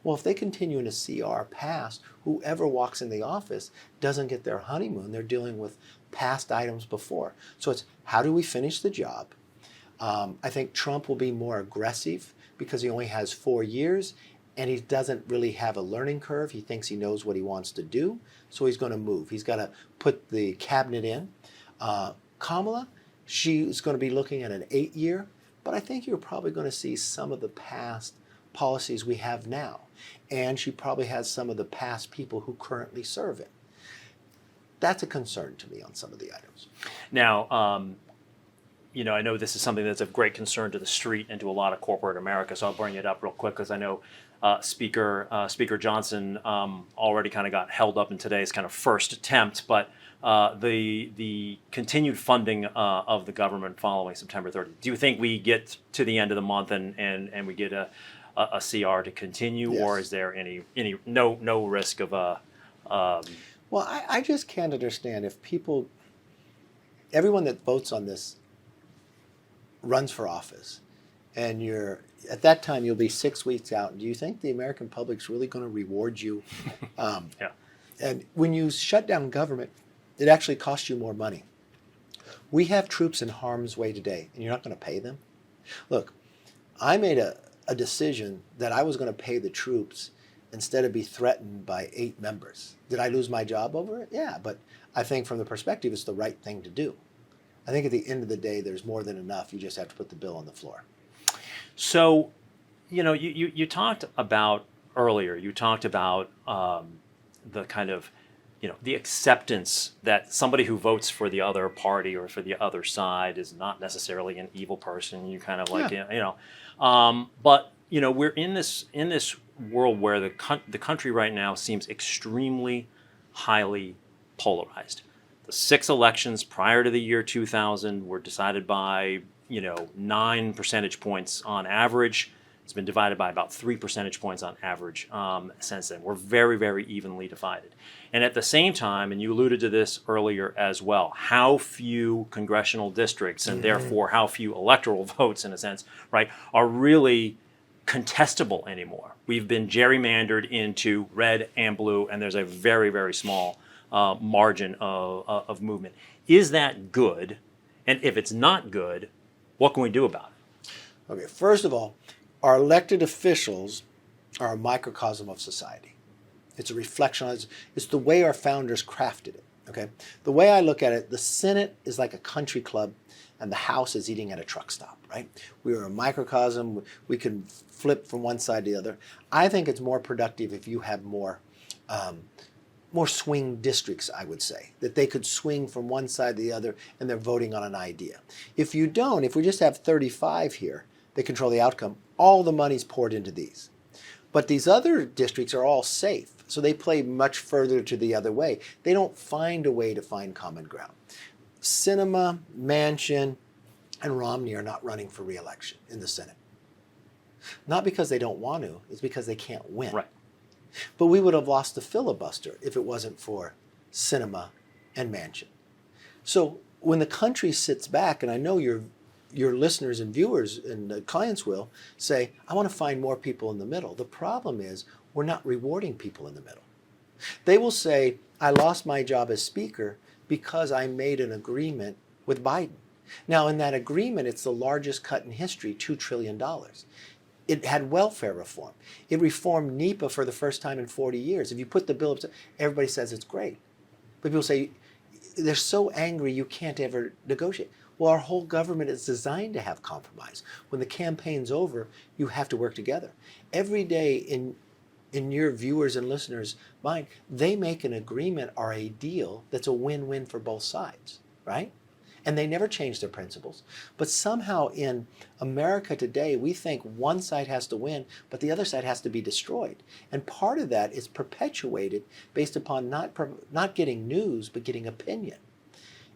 Well, if they continue in a CR past, whoever walks in the office doesn't get their honeymoon. They're dealing with past items before. So it's how do we finish the job? I think Trump will be more aggressive because he only has 4 years and he doesn't really have a learning curve. He thinks he knows what he wants to do, so he's going to move. He's got to put the cabinet in. Kamala, she's going to be looking at an 8-year, but I think you're probably going to see some of the past policies we have now. And she probably has some of the past people who currently serve it. That's a concern to me on some of the items. Now, I know this is something that's of great concern to the street and to a lot of corporate America, so I'll bring it up real quick because I know Speaker Johnson already kind of got held up in today's kind of first attempt, but the continued funding of the government following September 30th. Do you think we get to the end of the month and we get a CR to continue, Yes. or is there any no risk of a? Well, I just can't understand if everyone that votes on this runs for office, and at that time you'll be 6 weeks out. Do you think the American public's really going to reward you? Yeah. And when you shut down government, it actually costs you more money. We have troops in harm's way today, and you're not going to pay them? Look, I made a decision that I was going to pay the troops instead of be threatened by 8 members. Did I lose my job over it? Yeah, but I think from the perspective, it's the right thing to do. I think at the end of the day, there's more than enough. You just have to put the bill on the floor. So, you talked about earlier, you talked about the kind of, the acceptance that somebody who votes for the other party or for the other side is not necessarily an evil person. You kind of like, Yeah. But, we're in this world where the country right now seems extremely highly polarized. The 6 elections prior to the year 2000 were decided by, 9 percentage points on average. It's been divided by about 3 percentage points on average since then. We're very, very evenly divided. And at the same time, and you alluded to this earlier as well, how few congressional districts and therefore how few electoral votes, in a sense, right, are really contestable anymore. We've been gerrymandered into red and blue, and there's a very, very small margin of movement. Is that good? And if it's not good, what can we do about it? Okay, first of all, our elected officials are a microcosm of society. It's a reflection. It's the way our founders crafted it. Okay, the way I look at it, the Senate is like a country club, and the House is eating at a truck stop. Right? We are a microcosm. We can flip from one side to the other. I think it's more productive if you have more swing districts, I would say, that they could swing from one side to the other and they're voting on an idea. If you don't, if we just have 35 here that control the outcome, all the money's poured into these. But these other districts are all safe, so they play much further to the other way. They don't find a way to find common ground. Sinema, Manchin, and Romney are not running for re-election in the Senate. Not because they don't want to, it's because they can't win. Right. But we would have lost the filibuster if it wasn't for Sinema and Manchin. So when the country sits back, and I know your listeners and viewers and clients will say, I want to find more people in the middle. The problem is we're not rewarding people in the middle. They will say, I lost my job as speaker because I made an agreement with Biden. Now, in that agreement, it's the largest cut in history, $2 trillion. It had welfare reform. It reformed NEPA for the first time in 40 years. If you put the bill up, everybody says it's great. But people say, they're so angry you can't ever negotiate. Well, our whole government is designed to have compromise. When the campaign's over, you have to work together. Every day in your viewers and listeners' mind, they make an agreement or a deal that's a win-win for both sides, right? And they never change their principles. But somehow in America today, we think one side has to win, but the other side has to be destroyed. And part of that is perpetuated based upon not getting news, but getting opinion.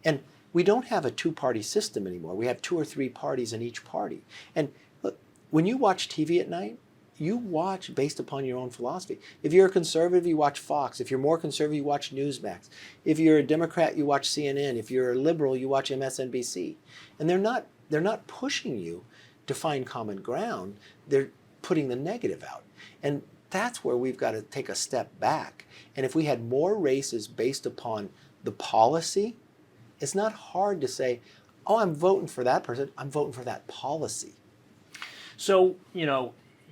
And we don't have a two-party system anymore. We have 2 or 3 parties in each party. And look, when you watch TV at night, you watch based upon your own philosophy. If you're a conservative, you watch Fox. If you're more conservative, you watch Newsmax. If you're a Democrat, you watch CNN. If you're a liberal, you watch MSNBC. And they're not pushing you to find common ground. They're putting the negative out. And that's where we've got to take a step back. And if we had more races based upon the policy, it's not hard to say, oh, I'm voting for that person. I'm voting for that policy. So,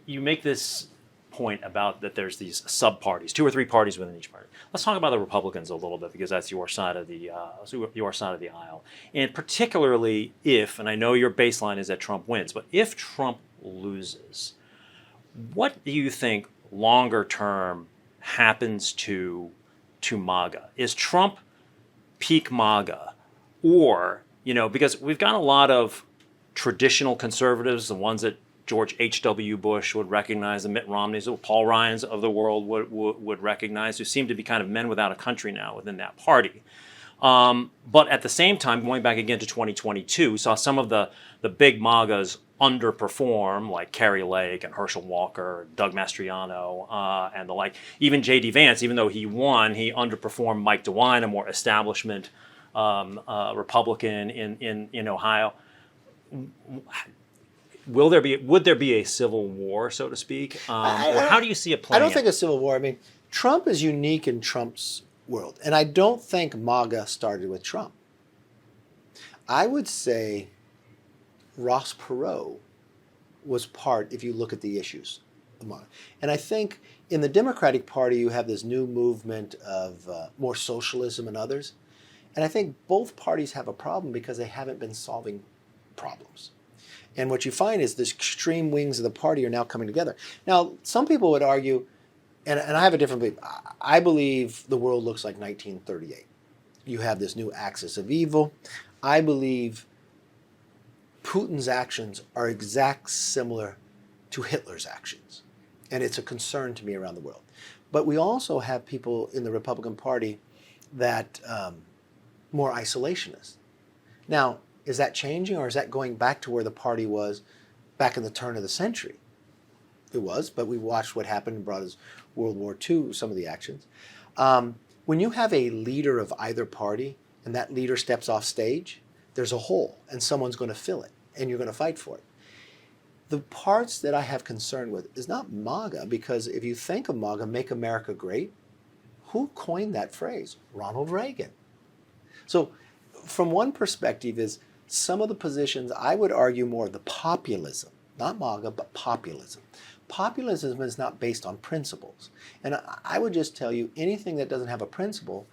you make this point about that there's these sub-parties, 2 or 3 parties within each party. Let's talk about the Republicans a little bit, because that's your side of the aisle. And particularly if, and I know your baseline is that Trump wins, but if Trump loses, what do you think longer term happens to MAGA? Is Trump peak MAGA? Or, because we've got a lot of traditional conservatives, the ones that George H.W. Bush would recognize, the Mitt Romneys, the Paul Ryans of the world would recognize, who seem to be kind of men without a country now within that party. But at the same time, going back again to 2022, we saw some of the big MAGAs underperform, like Kari Lake and Herschel Walker, Doug Mastriano, and the like. Even J.D. Vance, even though he won, he underperformed Mike DeWine, a more establishment Republican in Ohio. Would there be a civil war, so to speak? Or how do you see it playing I don't think a civil war. I mean, Trump is unique in Trump's world. And I don't think MAGA started with Trump. I would say Ross Perot was part, if you look at the issues of MAGA. And I think in the Democratic Party, you have this new movement of more socialism and others. And I think both parties have a problem because they haven't been solving problems. And what you find is the extreme wings of the party are now coming together. Now, some people would argue, and I have a different belief, I believe the world looks like 1938. You have this new axis of evil. I believe Putin's actions are similar to Hitler's actions. And it's a concern to me around the world. But we also have people in the Republican Party that more isolationist. Now, is that changing, or is that going back to where the party was back in the turn of the century? It was, but we watched what happened and brought us World War II, some of the actions. When you have a leader of either party and that leader steps off stage, there's a hole and someone's going to fill it and you're going to fight for it. The parts that I have concern with is not MAGA, because if you think of MAGA, Make America Great, who coined that phrase? Ronald Reagan. So from one perspective is some of the positions, I would argue more the populism, not MAGA, but populism. Populism is not based on principles. And I would just tell you, anything that doesn't have a principle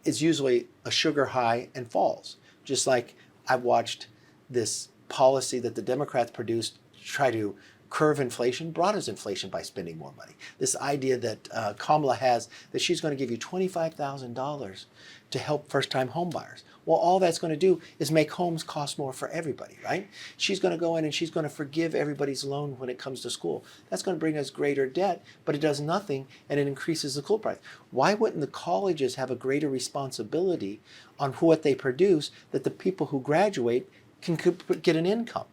is usually a sugar high and falls. Just like I've watched this policy that the Democrats produced to try to curve inflation, brought us inflation by spending more money. This idea that Kamala has, that she's going to give you $25,000 to help first-time home buyers. Well, all that's going to do is make homes cost more for everybody, right? She's going to go in and she's going to forgive everybody's loan when it comes to school. That's going to bring us greater debt, but it does nothing and it increases the school price. Why wouldn't the colleges have a greater responsibility on what they produce, that the people who graduate can get an income?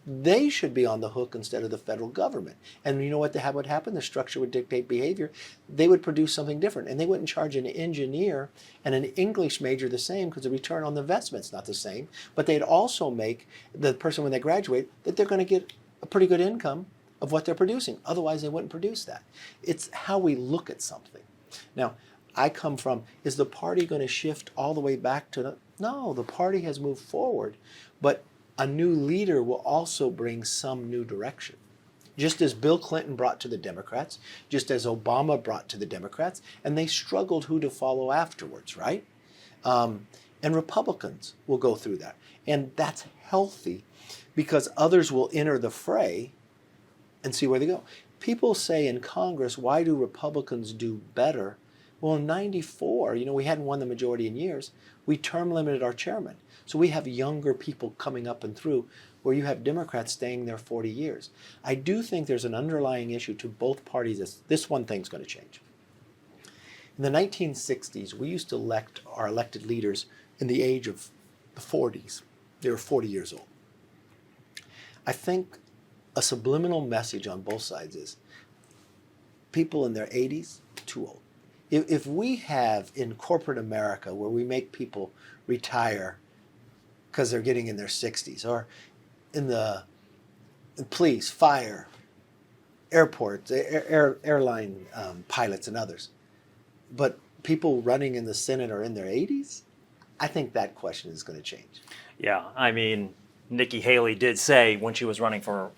They should be on the hook instead of the federal government. And you know what would happen? The structure would dictate behavior. They would produce something different. And they wouldn't charge an engineer and an English major the same, because the return on the investment's not the same. But they'd also make the person, when they graduate, that they're going to get a pretty good income of what they're producing. Otherwise, they wouldn't produce that. It's how we look at something. Now, I come from, is the party going to shift all the way back to No, the party has moved forward, but a new leader will also bring some new direction. Just as Bill Clinton brought to the Democrats, just as Obama brought to the Democrats, and they struggled who to follow afterwards, right? And Republicans will go through that. And that's healthy because others will enter the fray and see where they go. People say in Congress, why do Republicans do better? Well, in 94, we hadn't won the majority in years. We term limited our chairman. So we have younger people coming up and through where you have Democrats staying there 40 years. I do think there's an underlying issue to both parties. This one thing's going to change. In the 1960s, we used to elect our elected leaders in the age of the 40s. They were 40 years old. I think a subliminal message on both sides is people in their 80s, too old. If we have in corporate America where we make people retire because they're getting in their 60s, or in the police, fire, airports, airline pilots and others, but people running in the Senate are in their 80s, I think that question is going to change. Yeah, I mean, Nikki Haley did say when she was running for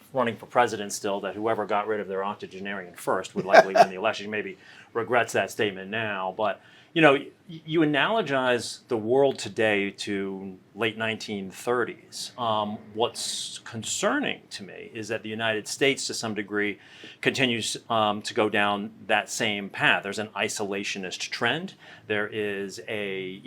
president still that whoever got rid of their octogenarian first would likely win the election. She maybe regrets that statement now, but you analogize the world today to late 1930s. What's concerning to me is that the United States, to some degree, continues to go down that same path. There's an isolationist trend. There is a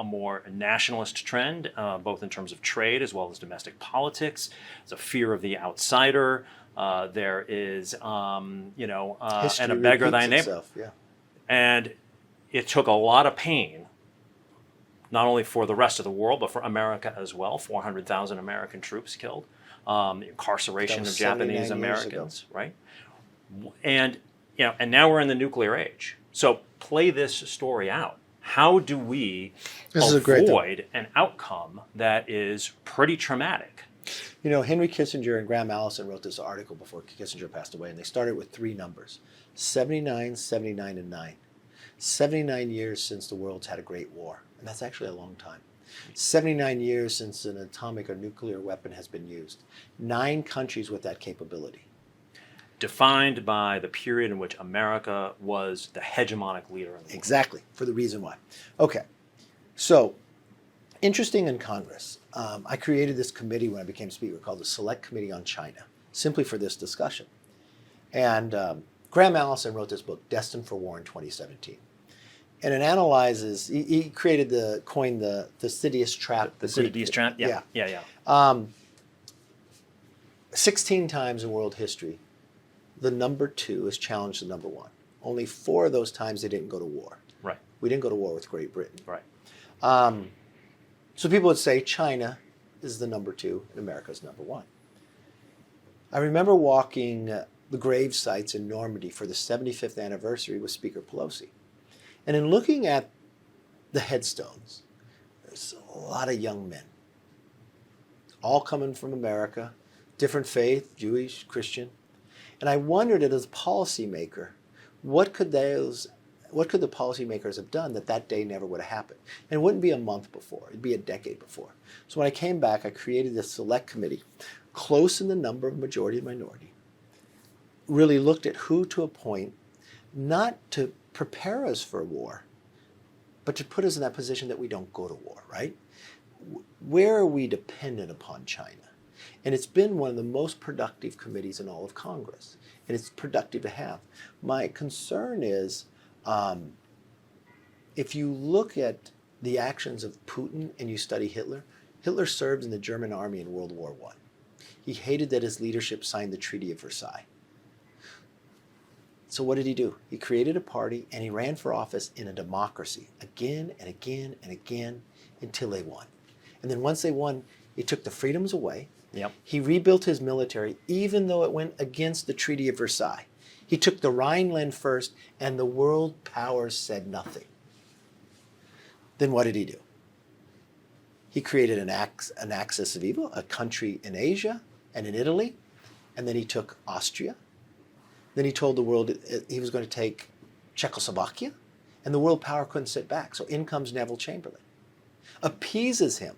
more nationalist trend, both in terms of trade as well as domestic politics. There's a fear of the outsider. There is, and a beggar thy neighbor. Itself, yeah. And it took a lot of pain, not only for the rest of the world, but for America as well. 400,000 American troops killed, the incarceration of Japanese Americans, right? And and now we're in the nuclear age. So play this story out. How do we avoid an outcome that is pretty traumatic? Henry Kissinger and Graham Allison wrote this article before Kissinger passed away, and they started with 3 numbers: 79, 79, and 9. 79 years since the world's had a great war, and that's actually a long time. 79 years since an atomic or nuclear weapon has been used. 9 countries with that capability. Defined by the period in which America was the hegemonic leader in the world. Exactly, for the reason why. Okay, so interesting in Congress. I created this committee when I became Speaker called the Select Committee on China, simply for this discussion. And Graham Allison wrote this book, Destined for War, in 2017. And it analyzes, he coined the Thucydides trap. The Thucydides trap? Yeah. 16 times in world history, the number 2 has challenged the number 1. Only 4 of those times they didn't go to war. Right. We didn't go to war with Great Britain. Right. So people would say China is the number 2 and America is number 1. I remember walking the grave sites in Normandy for the 75th anniversary with Speaker Pelosi. And in looking at the headstones, there's a lot of young men, all coming from America, different faith, Jewish, Christian. And I wondered, as a policymaker, what could the policymakers have done that day never would have happened? And it wouldn't be a month before, it'd be a decade before. So when I came back, I created this select committee, close in the number of majority and minority, really looked at who to appoint, not to prepare us for war, but to put us in that position that we don't go to war, right? Where are we dependent upon China? And it's been one of the most productive committees in all of Congress. And it's productive to have. My concern is, if you look at the actions of Putin and you study Hitler, Hitler served in the German army in World War I. He hated that his leadership signed the Treaty of Versailles. So what did he do? He created a party and he ran for office in a democracy again and again and again until they won. And then once they won, he took the freedoms away. Yep. He rebuilt his military even though it went against the Treaty of Versailles. He took the Rhineland first and the world powers said nothing. Then what did he do? He created an axis of evil, a country in Asia and in Italy, and then he took Austria. Then he told the world he was going to take Czechoslovakia, And the world power couldn't sit back. So in comes Neville Chamberlain, appeases him.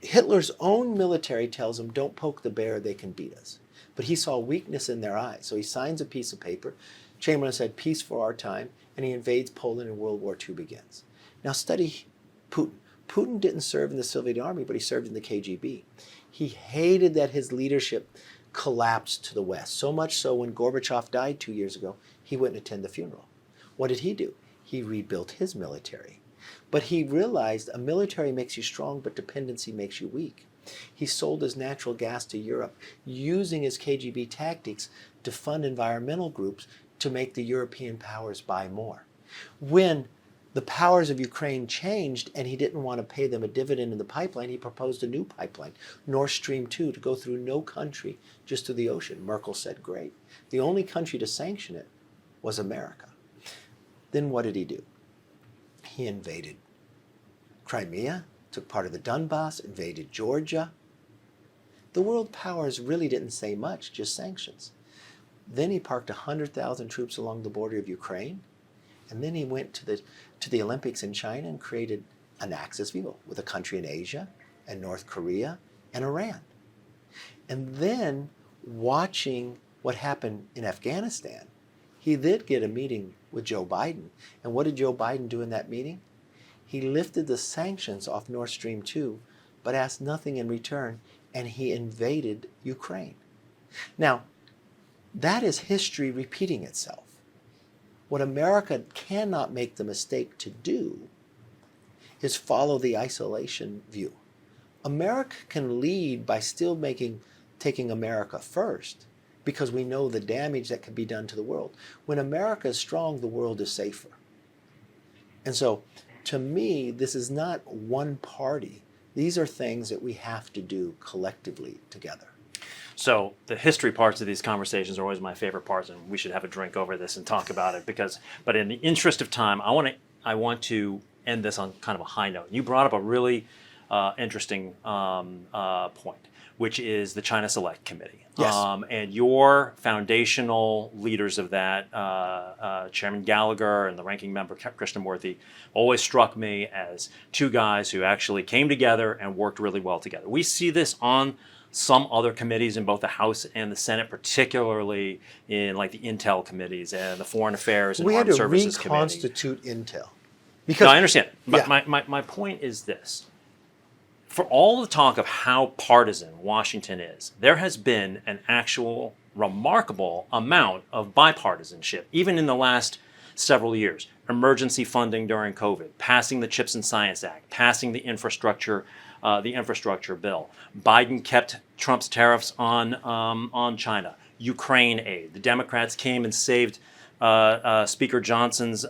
Hitler's own military tells him, don't poke the bear, they can beat us. But he saw weakness in their eyes. So he signs a piece of paper. Chamberlain said, peace for our time. And he invades Poland and World War II begins. Now study Putin. Putin didn't serve in the Soviet army, but he served in the KGB. He hated that his leadership collapsed to the West. So much so when Gorbachev died 2 years ago, he wouldn't attend the funeral. What did he do? He rebuilt his military. But he realized a military makes you strong, but dependency makes you weak. He sold his natural gas to Europe, using his KGB tactics to fund environmental groups to make the European powers buy more. When the powers of Ukraine changed and he didn't want to pay them a dividend in the pipeline, he proposed a new pipeline, Nord Stream 2, to go through no country, just through the ocean. Merkel said, great. The only country to sanction it was America. Then what did he do? He invaded Crimea, took part of the Donbass, invaded Georgia. The world powers really didn't say much, just sanctions. Then he parked 100,000 troops along the border of Ukraine, and then he went to the Olympics in China and created an axis vivo with a country in Asia and North Korea and Iran. And then, watching what happened in Afghanistan, he did get a meeting with Joe Biden. And what did Joe Biden do in that meeting? He lifted the sanctions off Nord Stream 2, but asked nothing in return, and he invaded Ukraine. Now, that is history repeating itself. What America cannot make the mistake to do is follow the isolation view. America can lead by still taking America first, because we know the damage that can be done to the world. When America is strong, the world is safer. And so, to me, this is not one party. These are things that we have to do collectively together. So the history parts of these conversations are always my favorite parts, and we should have a drink over this and talk about it. But in the interest of time, I want to end this on kind of a high note. You brought up a really interesting point, which is the China Select Committee. Yes. And your foundational leaders of that, Chairman Gallagher and the ranking member Krishnamurthy, always struck me as two guys who actually came together and worked really well together. We see this on some other committees in both the House and the Senate, particularly in like the Intel committees and the Foreign Affairs and Armed Services Committee. We had to reconstitute Intel. No, I understand. But Yeah. my point is this. For all the talk of how partisan Washington is, there has been an actual remarkable amount of bipartisanship, even in the last several years. Emergency funding during COVID, passing the CHIPS and Science Act, passing the infrastructure bill. Biden kept Trump's tariffs on China. Ukraine aid. The Democrats came and saved Speaker Johnson's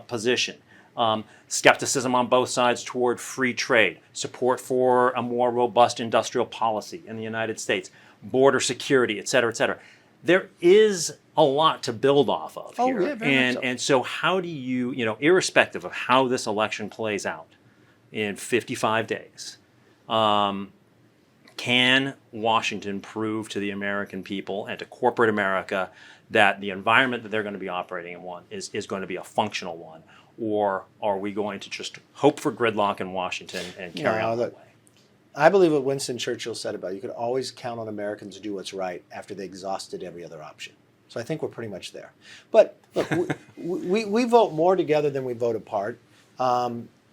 position. Skepticism on both sides toward free trade. Support for a more robust industrial policy in the United States. Border security, et cetera, et cetera. There is a lot to build off of here. Yeah, very much so. And so how do you, irrespective of how this election plays out in 55 days, can Washington prove to the American people and to corporate America that the environment that they're going to be operating in is going to be a functional one? Or are we going to just hope for gridlock in Washington and carry on that way? I believe what Winston Churchill said about you could always count on Americans to do what's right after they exhausted every other option. So I think we're pretty much there. But look, we vote more together than we vote apart.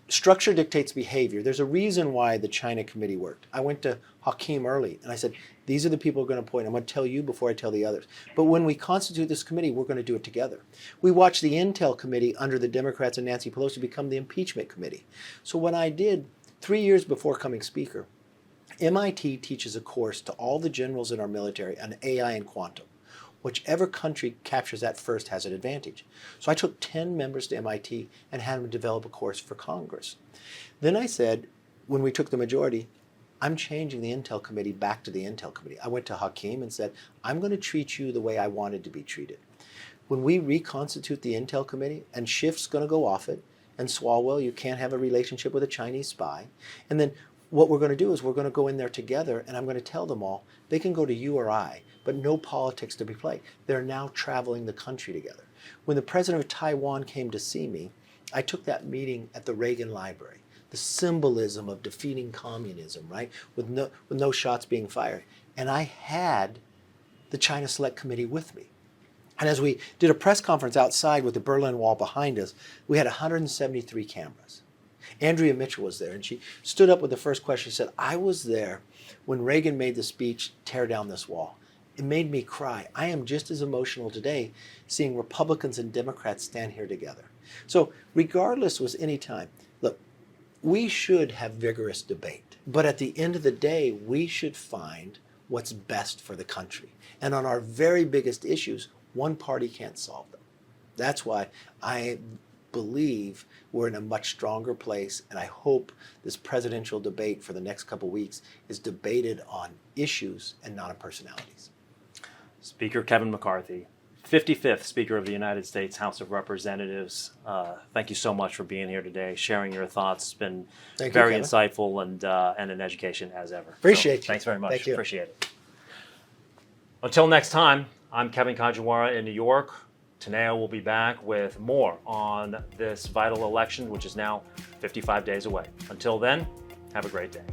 Structure dictates behavior. There's a reason why the China committee worked. I went to Hakeem early and I said, these are the people who are going to appoint. I'm going to tell you before I tell the others. But when we constitute this committee, we're going to do it together. We watched the Intel committee under the Democrats and Nancy Pelosi become the impeachment committee. So what I did 3 years before coming speaker, MIT teaches a course to all the generals in our military on AI and quantum. Whichever country captures that first has an advantage. So I took 10 members to MIT and had them develop a course for Congress. Then I said, when we took the majority, I'm changing the Intel committee back to the Intel committee. I went to Hakeem and said, I'm going to treat you the way I wanted to be treated. When we reconstitute the Intel committee, and Schiff's going to go off it, and Swalwell, you can't have a relationship with a Chinese spy, and then what we're going to do is we're going to go in there together, and I'm going to tell them all, they can go to you or I, but no politics to be played. They're now traveling the country together. When the president of Taiwan came to see me, I took that meeting at the Reagan Library. The symbolism of defeating communism, right? With no shots being fired. And I had the China Select Committee with me. And as we did a press conference outside with the Berlin Wall behind us, we had 173 cameras. Andrea Mitchell was there, and she stood up with the first question. She said, I was there when Reagan made the speech, tear down this wall. It made me cry. I am just as emotional today seeing Republicans and Democrats stand here together. So regardless was any time, look, we should have vigorous debate. But at the end of the day, we should find what's best for the country. And on our very biggest issues, one party can't solve them. That's why I believe we're in a much stronger place, and I hope this presidential debate for the next couple weeks is debated on issues and not on personalities. Speaker Kevin McCarthy, 55th Speaker of the United States House of Representatives. Thank you so much for being here today, sharing your thoughts. It's been very insightful and an education as ever. Appreciate you. Thanks very much. Thank you. Appreciate it. Until next time, I'm Kevin Kajiwara in New York. Teneo will be back with more on this vital election, which is now 55 days away. Until then, have a great day.